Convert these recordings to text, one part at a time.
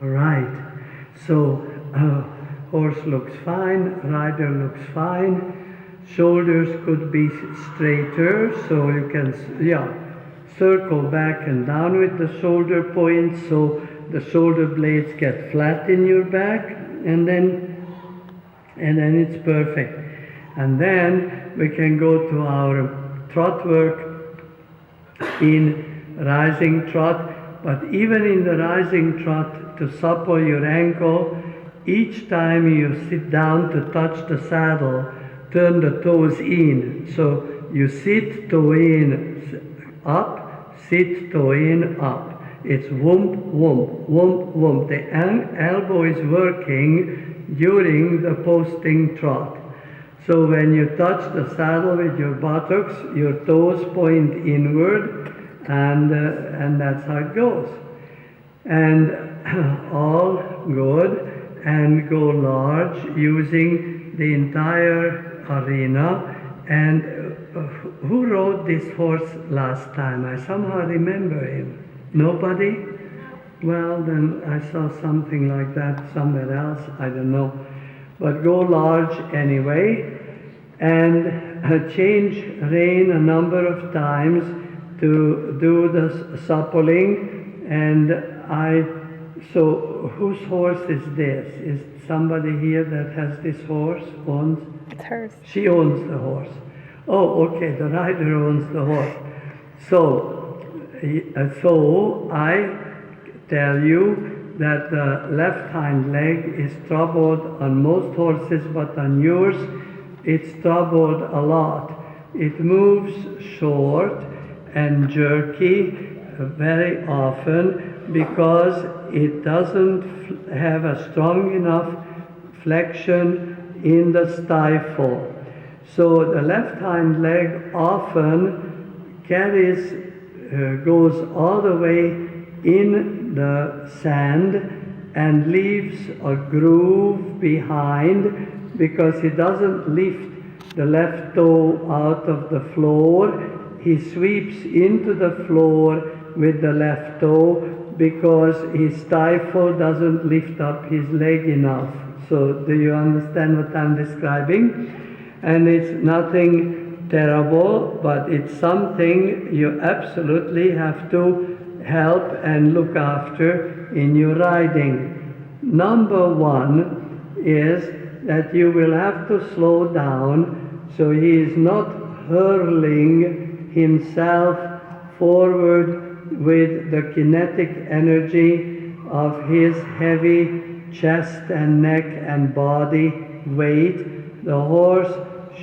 Right. So, horse looks fine, rider looks fine. Shoulders could be straighter, so you can, circle back and down with the shoulder points, so the shoulder blades get flat in your back, and then it's perfect. And then we can go to our trot work in rising trot, but even in the rising trot, to supple your ankle, each time you sit down to touch the saddle, turn the toes in. So you sit, toe in, up, sit, toe in, up. It's whoomp, whoomp, whoomp, whoomp. The elbow is working during the posting trot. So when you touch the saddle with your buttocks, your toes point inward, and that's how it goes. And all good, and go large using the entire arena. And who rode this horse last time? I somehow remember him. Nobody? Well, then I saw something like that somewhere else, I don't know. But go large anyway, and change rein a number of times to do the suppling. And so whose horse is this? Is somebody here that has this horse, owns? It's hers. She owns the horse. Oh, okay, the rider owns the horse. So I tell you that the left hind leg is troubled on most horses, but on yours it's troubled a lot. It moves short and jerky very often because it doesn't have a strong enough flexion in the stifle. So the left hind leg often goes all the way in the sand and leaves a groove behind because he doesn't lift the left toe out of the floor. He sweeps into the floor with the left toe because his stifle doesn't lift up his leg enough. So do you understand what I'm describing? And it's nothing terrible, but it's something you absolutely have to help and look after in your riding. Number one is that you will have to slow down so he is not hurling himself forward with the kinetic energy of his heavy chest and neck and body weight. The horse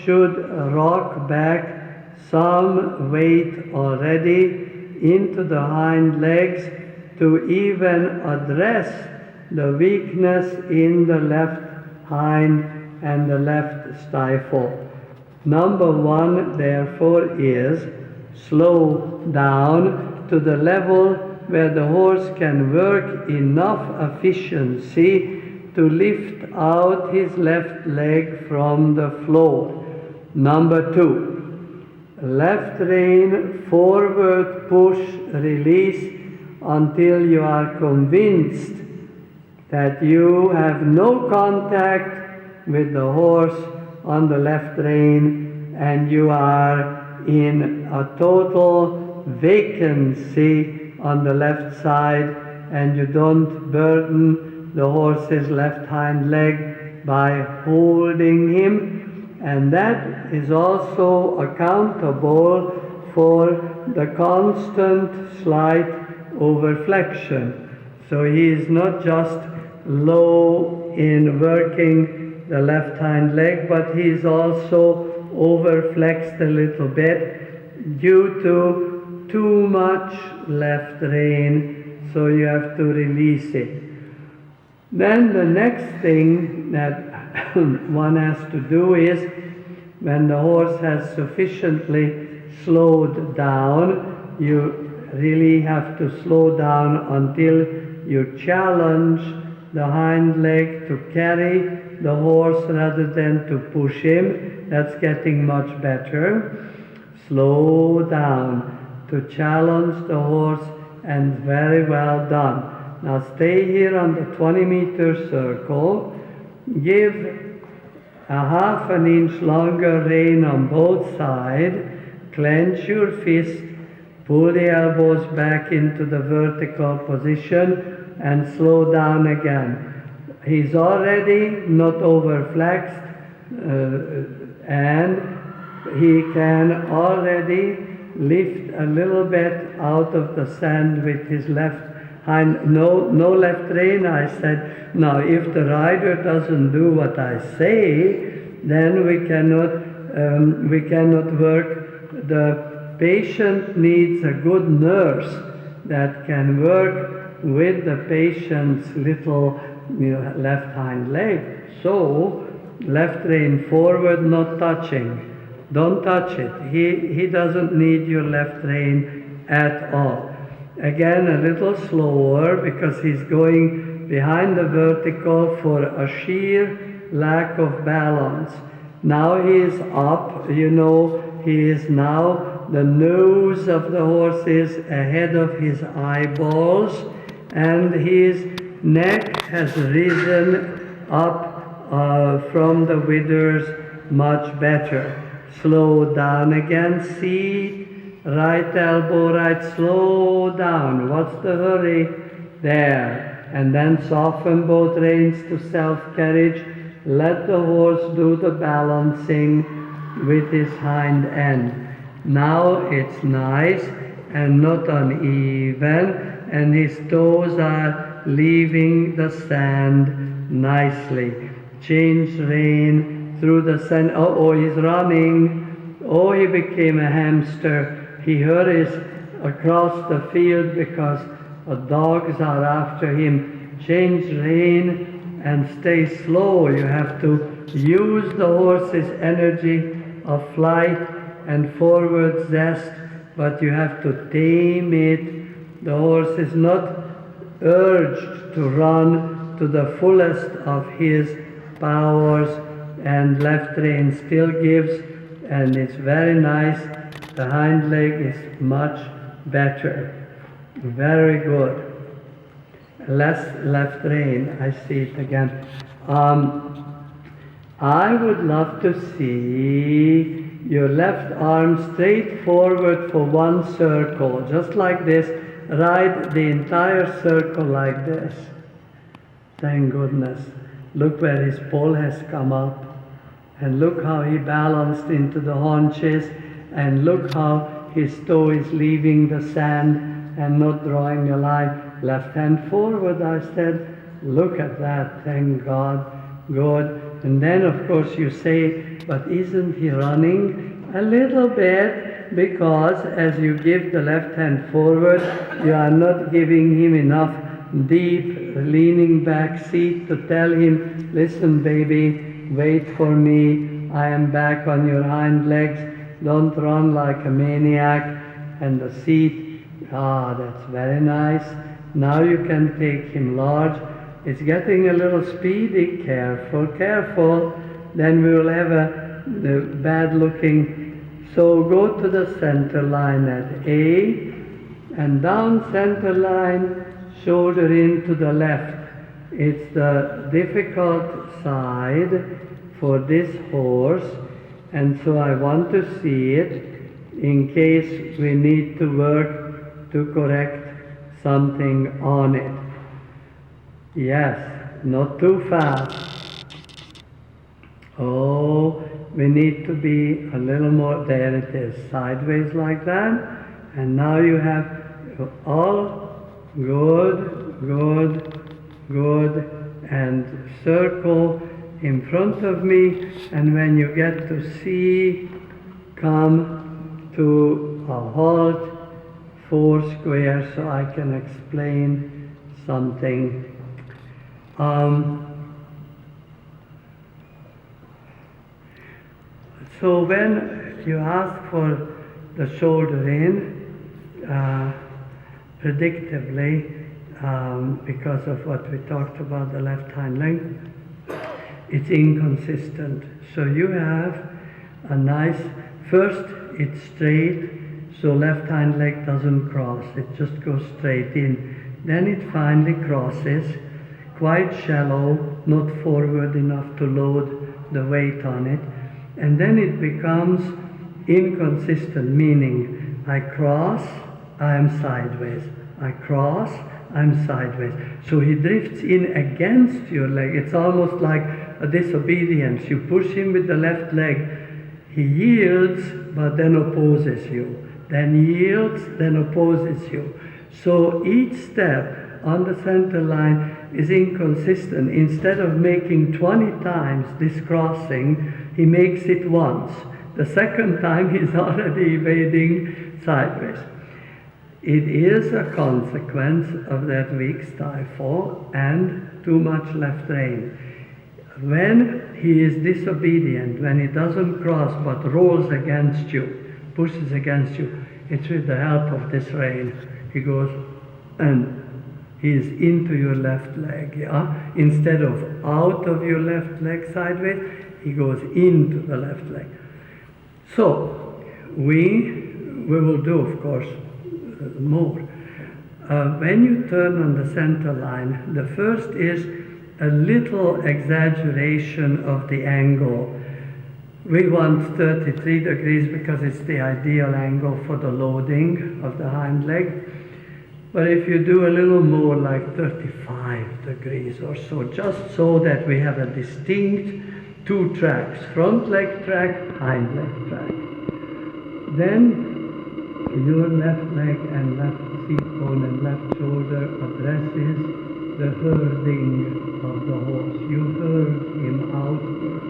should rock back some weight already into the hind legs to even address the weakness in the left hind and the left stifle. Number one, therefore, is slow down to the level where the horse can work enough efficiency to lift out his left leg from the floor. Number two, left rein, forward push, release until you are convinced that you have no contact with the horse on the left rein and you are in a total vacancy on the left side and you don't burden the horse's left hind leg by holding him. And that is also accountable for the constant slight overflexion. So he is not just low in working the left hind leg, but he is also overflexed a little bit due to too much left rein, so you have to release it. Then the next thing that one has to do is, when the horse has sufficiently slowed down, you really have to slow down until you challenge the hind leg to carry the horse rather than to push him. That's getting much better. Slow down to challenge the horse, and very well done. Now stay here on the 20-meter circle. Give a half an inch longer rein on both sides. Clench your fist. Pull the elbows back into the vertical position and slow down again. He's already not overflexed and he can already lift a little bit out of the sand with his left hind. No left rein, I said. Now, if the rider doesn't do what I say, then we cannot work. The patient needs a good nurse that can work with the patient's little left hind leg. So, left rein forward, not touching. Don't touch it. He doesn't need your left rein at all. Again, a little slower because he's going behind the vertical for a sheer lack of balance. Now he is up, he is now, the nose of the horse is ahead of his eyeballs and his neck has risen up from the withers much better. Slow down again, seat, right elbow, right, slow down. What's the hurry? There. And then soften both reins to self-carriage. Let the horse do the balancing with his hind end. Now it's nice and not uneven, and his toes are leaving the sand nicely. Change rein through the sand. Oh, he's running. Oh, he became a hamster. He hurries across the field because the dogs are after him. Change rein and stay slow. You have to use the horse's energy of flight and forward zest, but you have to tame it. The horse is not urged to run to the fullest of his powers, and left rein still gives, and it's very nice. The hind leg is much better. Very good. Less left rein. I see it again. I would love to see your left arm straight forward for one circle, just like this. Ride the entire circle like this. Thank goodness. Look where his pole has come up. And look how he balanced into the haunches. And look how his toe is leaving the sand and not drawing a line. Left hand forward, I said. Look at that. Thank God. Good. And then, of course, you say, but isn't he running? A little bit, because as you give the left hand forward, you are not giving him enough deep leaning back seat to tell him, listen baby, wait for me, I am back on your hind legs, don't run like a maniac. And the seat, that's very nice. Now you can take him large. It's getting a little speedy, careful, careful, then we will have the bad looking. So go to the center line at A, and down center line, shoulder in to the left. It's the difficult side for this horse, and so I want to see it in case we need to work to correct something on it. Yes, not too fast. Oh, we need to be a little more, there it is, sideways like that. And now you have all good, good, good, and circle in front of me. And when you get to C, come to a halt, 4 square, so I can explain something. So when you ask for the shoulder in, predictably, because of what we talked about the left hind leg, it's inconsistent. So you have a nice, first it's straight, so left hind leg doesn't cross, it just goes straight in. Then it finally crosses, quite shallow, not forward enough to load the weight on it. And then it becomes inconsistent, meaning I cross, I am sideways. I cross, I'm sideways. So he drifts in against your leg. It's almost like a disobedience. You push him with the left leg. He yields, but then opposes you. Then yields, then opposes you. So each step on the center line is inconsistent. Instead of making 20 times this crossing, he makes it once. The second time he's already evading sideways. It is a consequence of that weak stifle and too much left rein. When he is disobedient, when he doesn't cross but rolls against you, pushes against you, it's with the help of this rein. He goes and he's into your left leg. Yeah? Instead of out of your left leg sideways, he goes into the left leg. So we will do, of course, more. When you turn on the center line, the first is a little exaggeration of the angle. We want 33 degrees because it's the ideal angle for the loading of the hind leg. But if you do a little more, like 35 degrees or so, just so that we have a distinct two tracks, front leg track, hind leg track. Then your left leg and left seat bone and left shoulder addresses the herding of the horse. You herd him outward.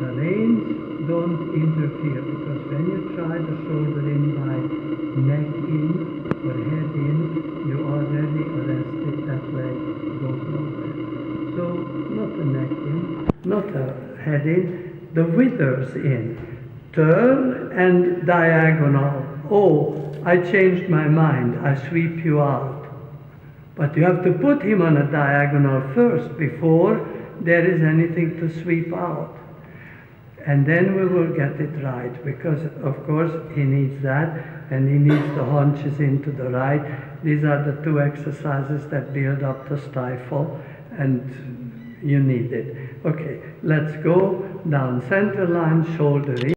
The reins don't interfere, because when you try the shoulder in by neck in or head in, you already arrested that leg, goes nowhere. So not a neck in, not a head in, the withers in. Turn and diagonal. Oh, I changed my mind, I sweep you out. But you have to put him on a diagonal first before there is anything to sweep out. And then we will get it right, because of course he needs that, and he needs the haunches into the right. These are the two exercises that build up the stifle, and you need it. Okay, let's go down center line, shoulder in.